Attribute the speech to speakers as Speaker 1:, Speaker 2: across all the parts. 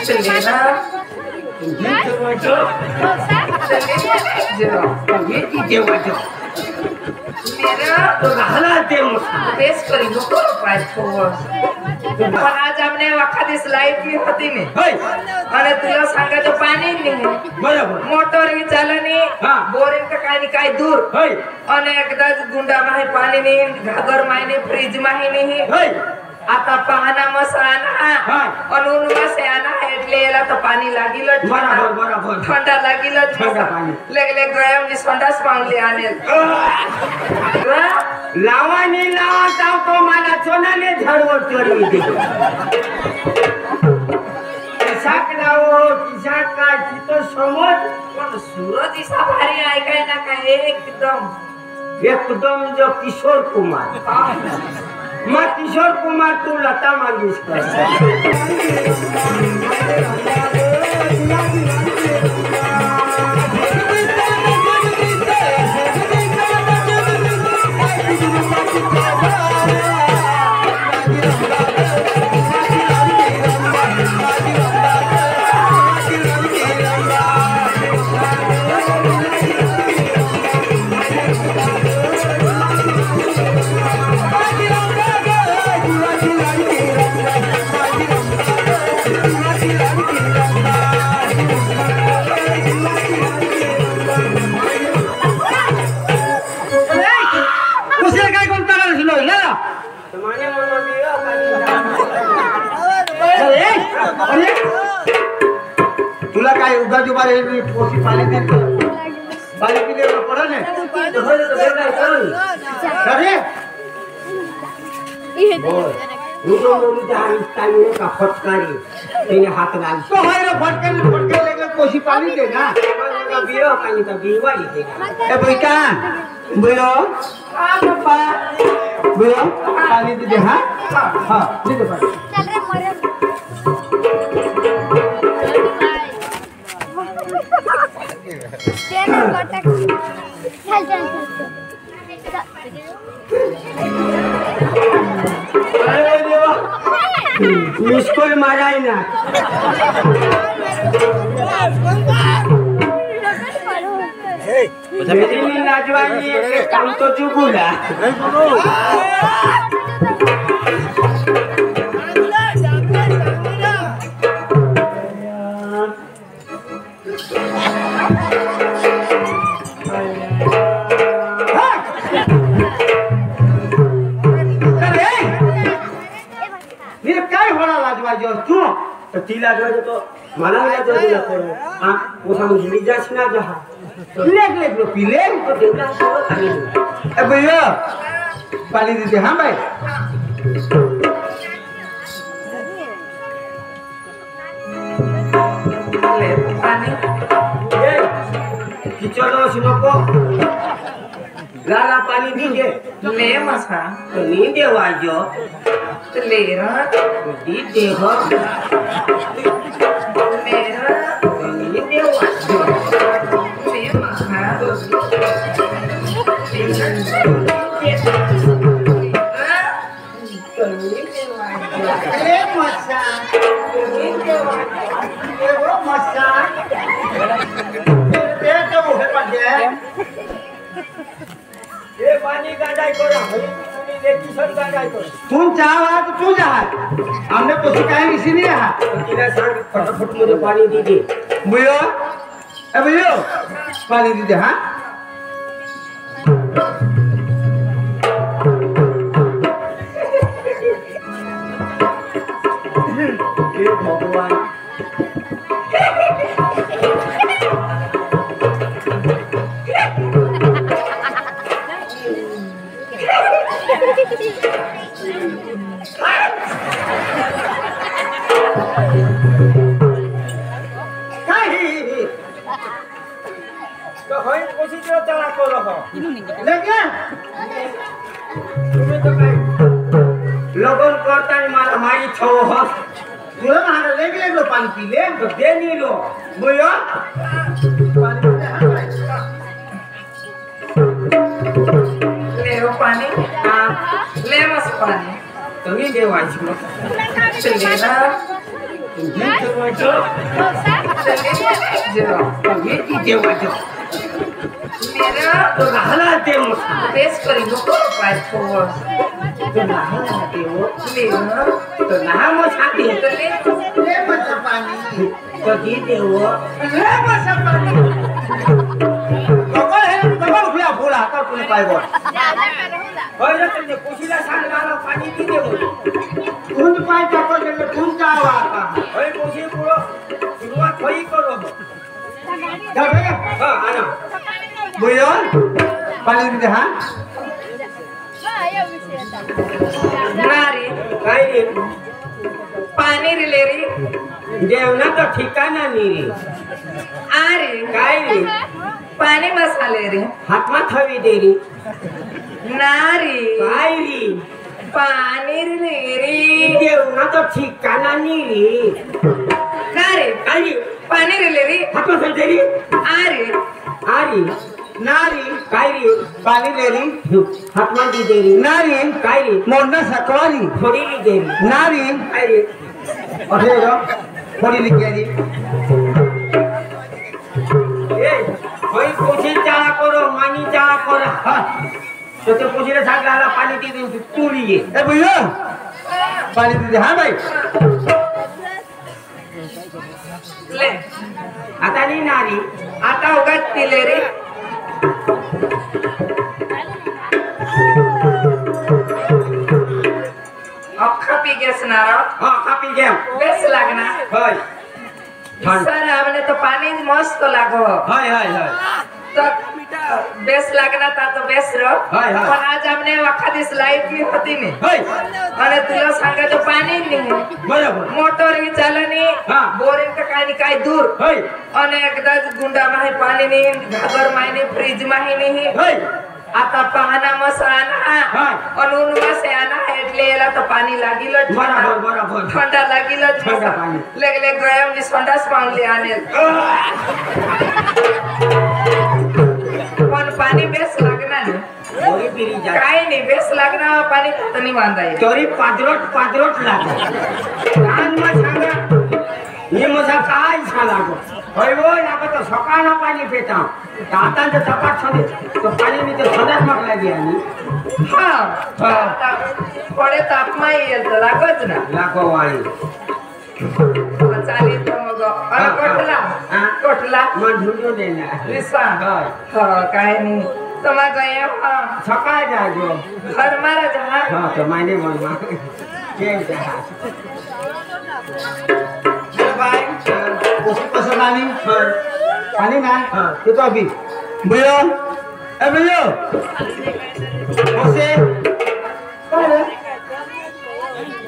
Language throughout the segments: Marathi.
Speaker 1: चलेगा मेरा तो हालाते तेज करी नको पाय पण आज हमने वखत लाईट नाही होती ने आणि तुला सांगायचं पाणी नाही बरोबर मोटर ही चालनी बोरिंग का काय दूर आणि एकदा गुंडा माही पाणी नाही घागर माही फ्रीज माही नाही आता पाहना मसाना अनून मसाना એટલે એલા તો પાણી લાગીલ જ બરાબર બરાબર ઠંડા લાગીલ જ ઠંડા પાણી લેગલે ગરમ ની સંડાસ પાણી આને લાવાની લાવા તાવ તો મારા સોનાને ઝાડવો ચોરી દીધો શાક લાવો શાક કા તો સમજ પણ સુરત ઈ સફારી આઈ ના કા एकदम जो किशोर कुमार मैं किशोर कुमार तू लता मंगेशकर तुला काय उगा जुबारे पोसी पाणी देतो पाणी पिले पडा ने तो होले तो बेटा चल अरे रुको बोलू जान टाइम का फटकारी तेने हाथ डाल तो है रे फटके लेके पोसी पानी दे ना बियो पानी तो बीवाई देगा ए बेटा बियो हां पापा बियो पानी दे हां हां दे दे पानी चल रे मरे मिस्कोल माराय ना नाचवानी काम तो चुकूला तिला जो तो मला जो दिला करो हां वो हम हिली जास ना जहा लेक लो पीले तो देवला सो खाली ए भैया पानी दे दे हां भाई ले पानी ए किचलो सुनो को गाला पानी दीजिए ले मसा तो नी देवा जो तो ले रहा दी दे हो मेरा नी देवा जो ले मसा ले मसा नी देवा ये वो मसा ये तो है पड़े ये पानी गाड़ाई करो हरी ले किशन गाड़ाई करो तुम चाहो तो तू जा हमने कुछ कहा इसी नहीं रहा किला सांग फटाफट मुझे पानी दीजिए भैया ए भैया पानी दीजिए हां हे भगवान तो होय कोसी जो चला को रहो लेके तुम्हें तो काय लगन करता है मारा माई छो हो तू मारा लेके लो पानी पी ले तो दे नहीं लो बोयो पानी ले लो पानी हां ले मस पानी तो नहीं देवाई छो चलेगा मेरा
Speaker 2: तो घाला ते
Speaker 1: बेस करी नको पाय फोर्स
Speaker 2: तो घाला ते वो
Speaker 1: मेरा
Speaker 2: तो ना मो छाती
Speaker 1: तो ले
Speaker 2: मत पानी तो दी दे वो ले मत पानी कबल है कबल खुला फूला का तूने पाए बोल होय रे तुझे कुशीला सांगाला पाणी दी दे वो तू पाय टाको दे तू का आता होय कुशी पुरो सुरुवात होई करो जा रे हां आना बुयन पाणी दे हां
Speaker 1: नारी
Speaker 2: काय रे
Speaker 1: पाणी रिले रे
Speaker 2: जेवणा तो ठिकाणा नी रे
Speaker 1: आरे
Speaker 2: काय रे
Speaker 1: पाणी मसाले रे
Speaker 2: हातमा थवी दे रे
Speaker 1: नारी
Speaker 2: काय रे
Speaker 1: पाणी रिले रे
Speaker 2: जेवणा तो ठिकाणा नी रे
Speaker 1: नारी
Speaker 2: काय रे
Speaker 1: पाणी रिले रे
Speaker 2: हातमा थवी दे रे
Speaker 1: आरे
Speaker 2: आरी नारी काय रे पाणी दे रे हातमा दी दे रे नारी काय रे मोडना सकवारी थोडी ली दे रे नारी काय रे अरे रो थोडी ली दे रे ए होई कुशी चाळा करो मानी चाळा करो हा तो ते कुशीला सांगाला पाणी दे दे तू ली ए भैया पाणी दे हां भाई
Speaker 1: ले
Speaker 2: आता नी नारी
Speaker 1: आता उगाच पिले रे अख्खा पी घेसणार
Speaker 2: हा कापी घ्या
Speaker 1: बेस लागणार
Speaker 2: होय
Speaker 1: सर हमने तो पानी मस्त लागो
Speaker 2: हाय हाय हाय
Speaker 1: तो बेस लागना था तो बेस रो
Speaker 2: हाय, हाय.
Speaker 1: पण आज हमने वखा दिस लाईट भी होती नहीं
Speaker 2: होय
Speaker 1: आणि तुला सांगा तो पाणी नाही
Speaker 2: बरोबर
Speaker 1: मोटर ही चालनी
Speaker 2: हा.
Speaker 1: बोरिंग का काय दूर
Speaker 2: होय
Speaker 1: आणि एकदा गुंडा माही पाणी नाही घाबर माही फ्रीज माही नाही
Speaker 2: होय
Speaker 1: आता पाहना मसाला
Speaker 2: हा.
Speaker 1: आणि उनवासे आना એટલે એલા તો પાણી લાગીલો જ
Speaker 2: बराबर बराबर
Speaker 1: ठंडा લાગીલો જ
Speaker 2: ठंडा पाणी.
Speaker 1: લેગલે ગયમ ની સંડાસ પાણી આને पण पाणी बेस लागणार नाही
Speaker 2: चोरी पिरी जा
Speaker 1: काय नाही बेस लागणार पाणी तनी वांदाय
Speaker 2: चोरी पादरोट पादरोट लाग कान मा सांगा ये मजा काय सांगागो होय वो नाको तो सकाळना पाणी पेता आता तो चपाट छने तो पाणी मी तो संडास मग लागी आणि
Speaker 1: हा
Speaker 2: हा.
Speaker 1: आता थोडे तापमान येईल तर लागत ना
Speaker 2: लाखो वाणी
Speaker 1: चालेल तर मग आणि कोठला
Speaker 2: हा.
Speaker 1: कोठला
Speaker 2: मन झुंजो देना
Speaker 1: विसा
Speaker 2: होय
Speaker 1: हा काय नाही तुम्हा गया हा
Speaker 2: सकाळ जागो
Speaker 1: घर मारा जहा
Speaker 2: हा तो माने मन मा केम जा बाय
Speaker 3: उसी पसंद आनी
Speaker 2: हां
Speaker 3: पानी ना
Speaker 2: हां
Speaker 3: ये तो अभी भैया ए भैया उसे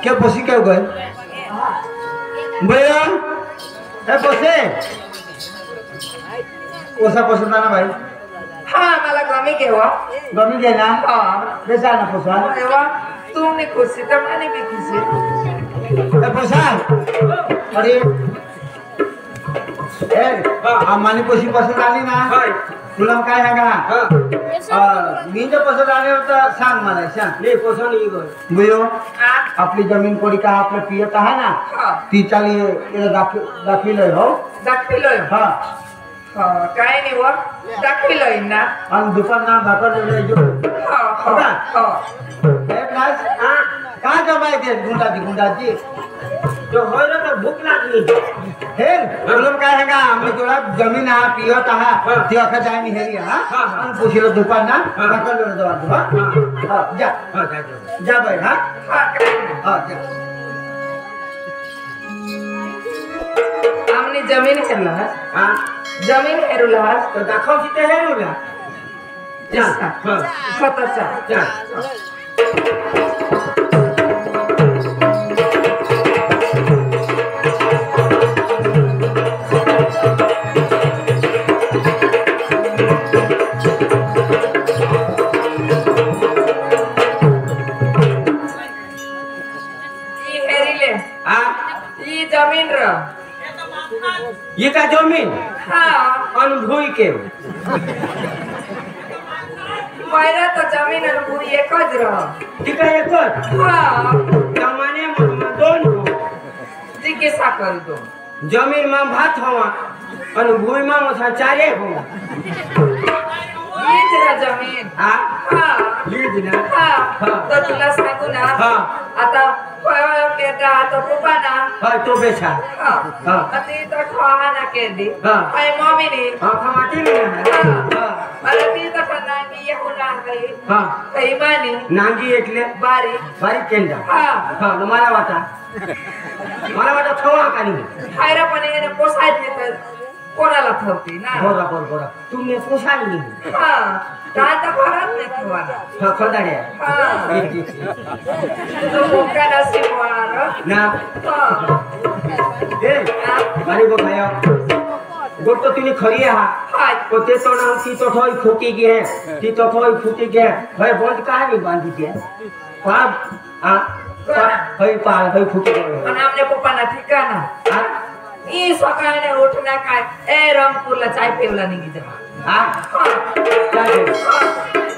Speaker 3: क्या पसी क्या गए भैया ए पसे ओसा पसंद आना भाई
Speaker 1: हा मला कमी केव्हा
Speaker 3: गमी दे ना
Speaker 1: हा
Speaker 3: बेसा ना पसंद
Speaker 1: तेव्हा तुम्ही खुशी तर माने बी खुशी
Speaker 3: ए पसा अरे ए आम्हाने पसी पसंद आली ना
Speaker 2: होय
Speaker 3: तुला काय सांगा
Speaker 2: हां
Speaker 3: मी जर पसंद आले होता सांग मला सांग
Speaker 2: ले कोसन ही गो
Speaker 3: भैया
Speaker 1: हा
Speaker 3: आपली जमीन कोणी का आपलं पियत आहे ना
Speaker 1: हा
Speaker 3: ती चाली दाखविलंय हो
Speaker 1: दाखविलोय
Speaker 3: हा
Speaker 1: हा काय नाही व दाखविलोय ना
Speaker 3: आणि दुकानदार भाकर
Speaker 1: हा हा हा
Speaker 3: का जमायचे गुंडाची
Speaker 2: जो होय रे तो भूक लागली
Speaker 3: हे तुला काय सांगा आम्ही तुला जमीन हा पियत आहा ती अखा जायनी हेरी हा
Speaker 2: हा.
Speaker 3: आणि पुशीला दुकानदार भाकर हा जा
Speaker 2: हां जा
Speaker 3: जा बाई हा
Speaker 1: हा काय नाही
Speaker 3: हा जा
Speaker 1: आमने जमीन हेरला
Speaker 2: हां
Speaker 1: जमीन हेरुला
Speaker 2: तो दाखव तिथे हेरूला जा हां
Speaker 1: स्वतःचा
Speaker 2: जा
Speaker 1: जमीन र
Speaker 2: ये का जमीन
Speaker 1: हाँ
Speaker 2: अनुभूई के
Speaker 1: पहिला तो जमीन अनुभूई एकच र
Speaker 2: ती काय एकच
Speaker 1: हाँ
Speaker 2: जमाने दोन
Speaker 1: जी केसा कर दो
Speaker 2: जमीन में भात हवा और भूमि में मसा चारे होगा
Speaker 1: ये जरा जमीन
Speaker 2: हाँ
Speaker 1: हाँ
Speaker 2: लीज ना
Speaker 1: हाँ
Speaker 2: हाँ
Speaker 1: तो तुला सांगू ना
Speaker 2: हाँ
Speaker 1: आता केटा आता पप्पा ना
Speaker 2: हाँ तो बेचा
Speaker 1: हाँ
Speaker 2: हाँ
Speaker 1: अति तो ठोहा ना के दी
Speaker 2: हाँ
Speaker 1: आई मम्मी ने
Speaker 2: हाँ खमाती नहीं है
Speaker 1: हाँ
Speaker 2: हाँ
Speaker 1: अरे ती तो नांगी ये होना है
Speaker 2: हाँ
Speaker 1: कई मानी
Speaker 2: नांगी एकले
Speaker 1: बारी
Speaker 2: बारीक केंद्र
Speaker 1: हाँ
Speaker 2: हाँ तो मला वाटा थवा का नाही
Speaker 1: खायरा पण येणे पोसायत नाही तर कोणाला ठेवते ना
Speaker 2: बोरा बोर बोरा तुम्ही पोसाल नाही
Speaker 1: हा दादा घरात नाही ठेवायला
Speaker 2: हा खदाडे
Speaker 1: हा तो भोका नसीब वार
Speaker 2: ना
Speaker 1: हा
Speaker 2: ए मारी गो खायो गोट तो तुम्ही खरी हा
Speaker 1: हाय
Speaker 2: तो ते तो नाम ती तो थोई फूटी गे ती तो थोई फूटी गे भाई बंद का नहीं बांधी के पाप आ भाई पाल भाई फूटी गे
Speaker 1: आणि आपल्या पप्पांना ठिकाणा
Speaker 2: हा
Speaker 1: ई सकाळने उठना काय ए रंगपूरला चाय पिवला निघी जा
Speaker 2: हा काय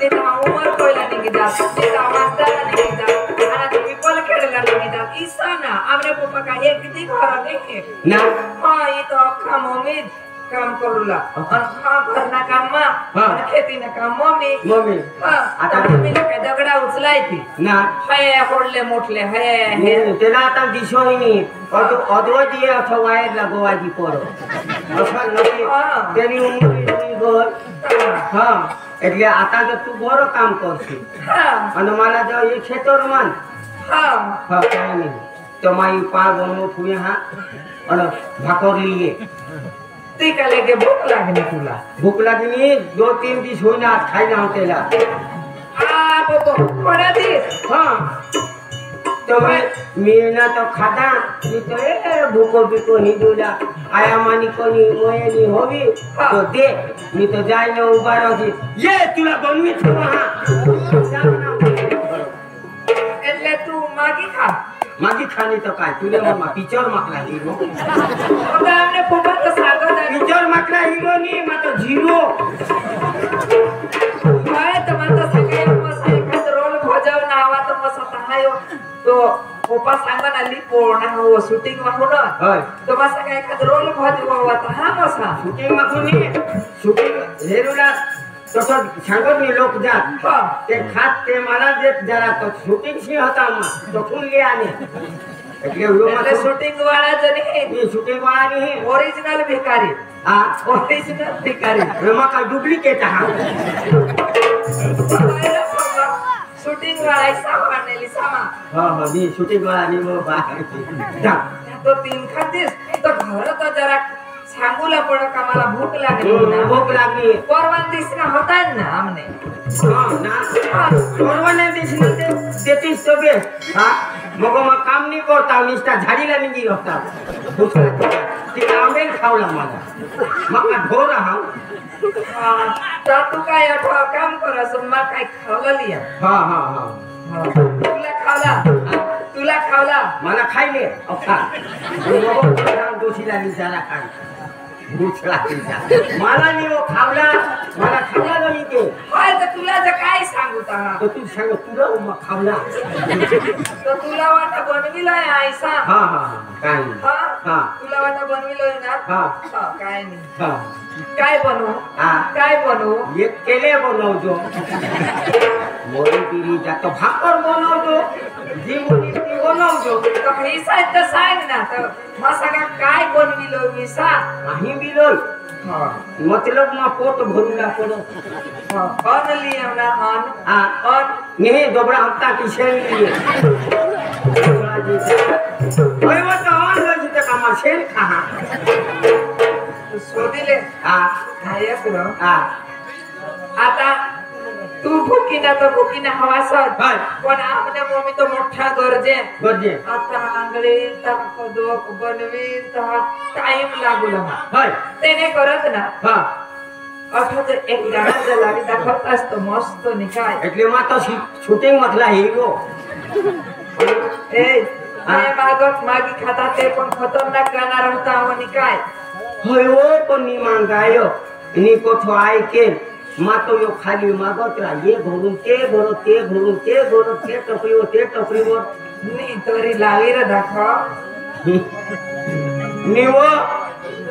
Speaker 1: ते तर उमर कोयला निघी जा ते तर वाजताना निघी जा आणि ते पिपल खेळला निघी जा ईसा ना आपल्या पप्पा काय हे किती खरं नाही
Speaker 2: ना
Speaker 1: हा ये तो अख्खा मम्मी काम करूला आणि हा घरना काम मा आणि खेतीना काम मम्मी
Speaker 2: मम्मी
Speaker 1: हा आता मम्मीला काय दगडा उचलायची
Speaker 2: ना
Speaker 1: हय होडले मोठले हय हे
Speaker 2: त्याला आता दिसोय नाही अद्वैतीय असं वायर लागवायची पोरं असं नक्की त्यांनी उमरी घर हा એટલે आता जर तू बरं काम करशील
Speaker 1: हा
Speaker 2: आणि मला जर हे खेतर मान
Speaker 1: हा
Speaker 2: हा काय नाही तर माई पा बनवत हुए हा आणि भाकर लिए
Speaker 1: ती का लेके भूक लागली तुला
Speaker 2: भूक लागली 2-3 दिवस होईना खायला होतेला
Speaker 1: आ बाबा कोणा दिस
Speaker 2: हा तो मी ना तो खाता मी तो भूको बिको नहीं दूला आया मानी कोनी मोयनी होवी तो दे मी तो जाय ना उभा रही ये तुला बनवी छो हा
Speaker 1: એટલે તું માગી ખા
Speaker 2: मागी खानी तो काय तुले मम्मा पिक्चर माकला हिरो
Speaker 1: ओका हमने पप्पा तो सांगत आहे
Speaker 2: पिक्चर माकला हिरो नी मत झिरो
Speaker 1: काय तर म्हणता सगळे मस्त एखाद रोल भजव नावा तर मस्त हायो तो पप्पा सांगन आली पूर्ण हो शूटिंग वाहून
Speaker 2: होय
Speaker 1: तो मस्त काय एखाद रोल भजव होता हा मस्त
Speaker 2: शूटिंग माकुनी शूटिंग हेरुला तसं सांगत मी लोक जात
Speaker 1: हा
Speaker 2: ते खात ते मला देत जरा तो शूटिंग शी होता मग तो फुल गे आने એટલે
Speaker 1: એટલે શૂટિંગ વાળા જ નહીં
Speaker 2: ये शूटिंग वाला नहीं
Speaker 1: ओरिजिनल भिकारी
Speaker 2: हां
Speaker 1: ओरिजिनल भिकारी
Speaker 2: एमा का डुप्लीकेट हा
Speaker 1: शूटिंग वाला ऐसा बनलेली सामा
Speaker 2: हां हां ये शूटिंग वाला नहीं वो बाहर जा
Speaker 1: तो तीन खातीस तो घर तो जरा सांगूला पड का मला भूक लागली ना
Speaker 2: भूक लागली
Speaker 1: परवान दिसना होता ना हमने
Speaker 2: हां ना परवाने दिसना ते देतीस तो बे हां मग मग काम नाही करता निष्ठा झाडीला निघी होता भूक लागली ती आंबेल खावला मला मग का ढोर हा
Speaker 1: ता तू काय आठवा काम करस मग काय खावला लिया
Speaker 2: हां हां हां
Speaker 1: तुला खावला
Speaker 2: मला खायले अखा मग दोशीला निचारा खाय दुसरा मला नाही वो खावला मला खावला नाही ते
Speaker 1: हाय तर तुला जर काय सांगू ता
Speaker 2: तो तू सांग तुला मग खावला
Speaker 1: तो तुला वाटा बनविलाय आयसा
Speaker 2: हां हां काय
Speaker 1: हा
Speaker 2: हां
Speaker 1: तुला वाटा बनविलोय ना
Speaker 2: हां
Speaker 1: हा काय नाही
Speaker 2: हां
Speaker 1: काय बनवू
Speaker 2: हां
Speaker 1: काय बनवू
Speaker 2: ये केले बनवतो मोरी पिरी जातो भाकर बनवतो जी मोरी ती बनवतो
Speaker 1: तो हिसा तर सांग ना तर मसागा काय बनविलो हिसा
Speaker 2: नाही बिलोय
Speaker 1: हां
Speaker 2: मतलब मा पोट भरूला पडो
Speaker 1: अन लिया ना अन
Speaker 2: हां
Speaker 1: अन
Speaker 2: नहीं दोबड़ा हफ्ता की शेल लिए ओए वो तो और लगी तक हमार शेल कहां
Speaker 1: शोधिले
Speaker 2: हां
Speaker 1: हाय करो
Speaker 2: हां
Speaker 1: आता तू भुकीना तर भुकीना हवासत
Speaker 2: हाय
Speaker 1: पण आपल्या मम्मी तो मोठा गरजे
Speaker 2: गरजे
Speaker 1: आता आंगळे ता कदोक बनवी ता टाइम लागूला
Speaker 2: हाय
Speaker 1: तेने करत ना
Speaker 2: हां
Speaker 1: अठा जर एक गाणं जर लावी दाखवत असतो मस्त निकाय
Speaker 2: એટલે માં તો શૂટિંગ મતલા હીરો
Speaker 1: ए मैं मागत मागी खाता ते पण खतरनाक गाणं होता हो निकाय
Speaker 2: होय ओ पण नी मांगायो नी कोठो आय के मा तो यो खाली मागत रा ये भरून ते भरो ते भरून ते भरो ते टपरीवर
Speaker 1: नी तरी लावी रे दाखव
Speaker 3: निव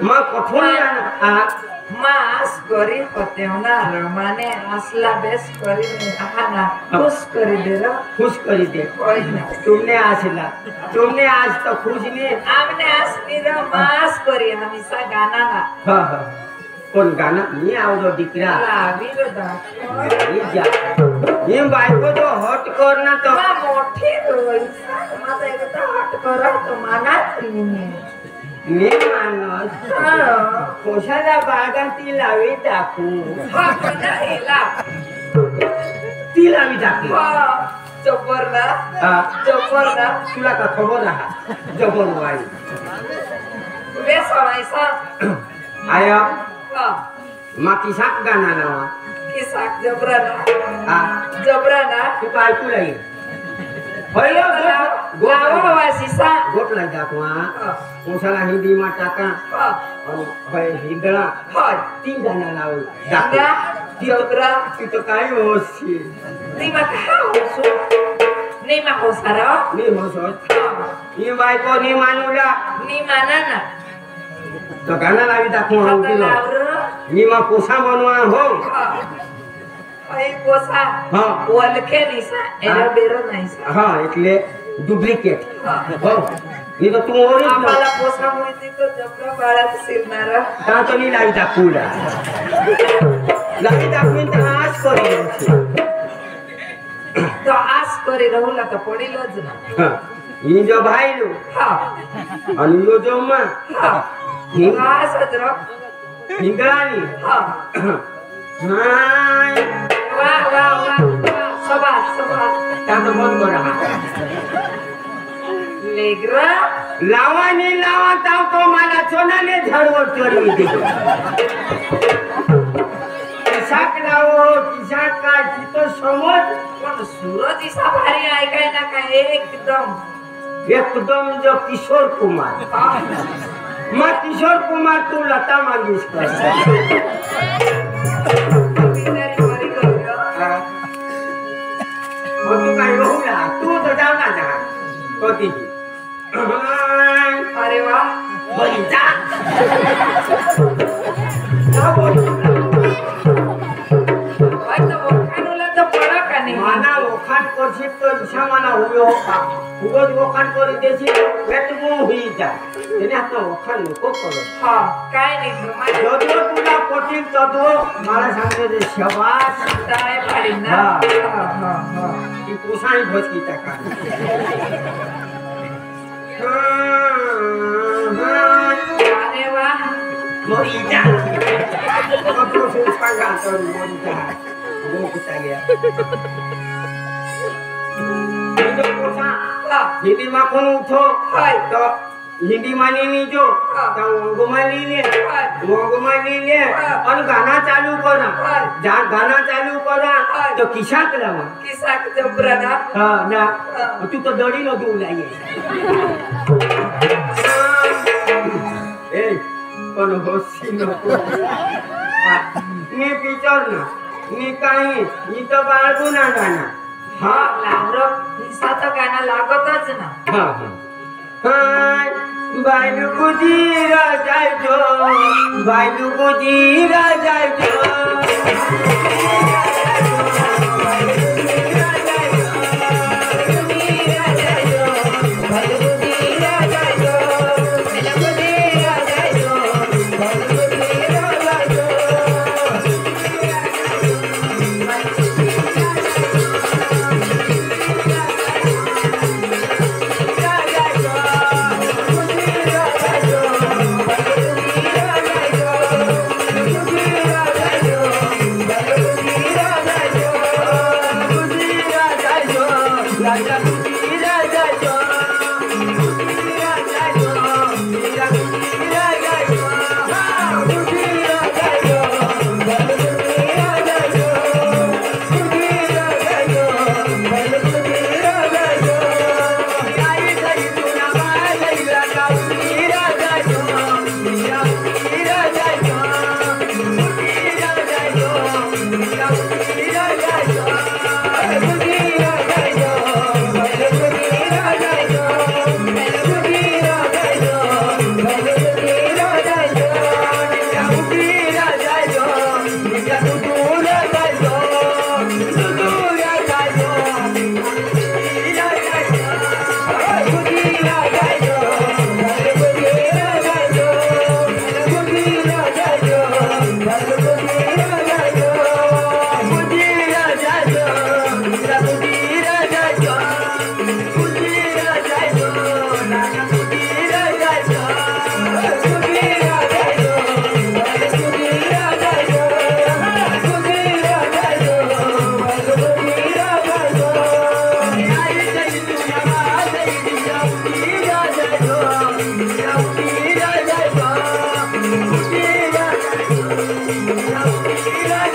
Speaker 3: मग कुठून जाणार
Speaker 1: मास करी होतेवणार माने असला बेस करी आहाना खुश करी दे रो
Speaker 3: खुश करी दे
Speaker 1: कोई ना
Speaker 3: तुमने आज तो खुश नहीं
Speaker 1: हमने असली रो मास करी हमेशा गाना ना
Speaker 3: हाँ हाँ कौन गाना नहीं आओ तो दिखरा
Speaker 1: लावी रो दा
Speaker 3: ये बाइको तो हट करना तो
Speaker 1: मा मोठी रो मत एक तो हट करा तो माना नहीं
Speaker 3: मी माणूस कोशाला बागाती लावी टाकू
Speaker 1: हा नाही ला
Speaker 3: ती लावी टाकू
Speaker 1: जबर ना
Speaker 3: तुला का खबर राहा जबर वाई
Speaker 1: बेस व्हायचा
Speaker 3: आया
Speaker 1: हा
Speaker 3: माकी साक गाना नावा
Speaker 1: की साक जबराना
Speaker 3: तू काय ऐकू लाई पहिलो
Speaker 1: गावा वासीसा
Speaker 3: गोट लाई टाकवा कोशाला हिंदी मा टाका आणि होय हिंदळा
Speaker 1: होय
Speaker 3: तीन गाना लाव
Speaker 1: गंगा जबरा
Speaker 3: तू तो काय होशी
Speaker 1: नी मा होसो नी मा होसारा
Speaker 3: मी होसोस ही बायको नी मानूला
Speaker 1: नी मानाना
Speaker 3: तो गाना लावी टाकू हम किलो मी मा कोसा बनवा हो
Speaker 1: आई कोसा
Speaker 3: हां
Speaker 1: वलखे निसा एरा बेरो नाहीसा
Speaker 3: हां એટલે ડુપ્લિકેટ हो ये तो तू
Speaker 1: आम्हाला
Speaker 3: ओरिजिनल
Speaker 1: पोसा मुळती तो जबरा बाळात सिरणारा
Speaker 3: ता तो नी लावी टाकूला लावी टाकून तर आज करी
Speaker 1: तो आस करे रहूला तर पडिलच ना
Speaker 3: ही जो भाईलो
Speaker 1: हा
Speaker 3: आणि यो जो मा
Speaker 1: हा
Speaker 3: हिंग
Speaker 1: आसच रो
Speaker 3: हिंगळानी
Speaker 1: हा
Speaker 3: हाय
Speaker 1: वा सभा
Speaker 3: ता तो बंद करा
Speaker 1: लेगरा
Speaker 3: लावानी लावा ताव तो मला सोनाने झाडवर चढवी दे किसाक लावो किसाक काय तिथं समज
Speaker 1: पण सूरज इसा भारी ऐकाय ना काय
Speaker 3: एकदम जो किशोर कुमार मग किशोर कुमार तू लता मंगेशकर तू काय होऊला तू तर जाऊ ना जा होती
Speaker 1: अरे वा
Speaker 3: बरी जा जा बोल माना ओखान करছি তো ইসা মানা হইও উগত ওখান করে দেছি পেটমু হই যায় এনে তো ওখান লোক করো
Speaker 1: हा काय नाही
Speaker 3: যদিও তুলা কঠিন ততো মারা সামনে যে সবাস
Speaker 1: काय पाडी ना हा
Speaker 3: কি পোষাই ভজকি টাকা
Speaker 1: अरे वा
Speaker 3: মরি যা কত সুস্থাঙ্গা তোর মরি যা গোকুতা গিয়া जो पोसा हिंदी मा कोण उठो तो हिंदी मानी नी जो तो वंगमाली ले और गाना चालू करा जा गाना चालू करा तो किसा करावा
Speaker 1: किसा जबरा ना
Speaker 3: हां ना तू तो दडी न देऊ लागे ए कोण होसी नको मी पिक्चर ना मी काही इथं बाळगू ना गाना
Speaker 1: हा लावरो हिसा तर गाणं लागतच ना
Speaker 3: हा हाय बायलू गुजीरा जायजो बायलू गुजीरा जायजो
Speaker 2: मीरा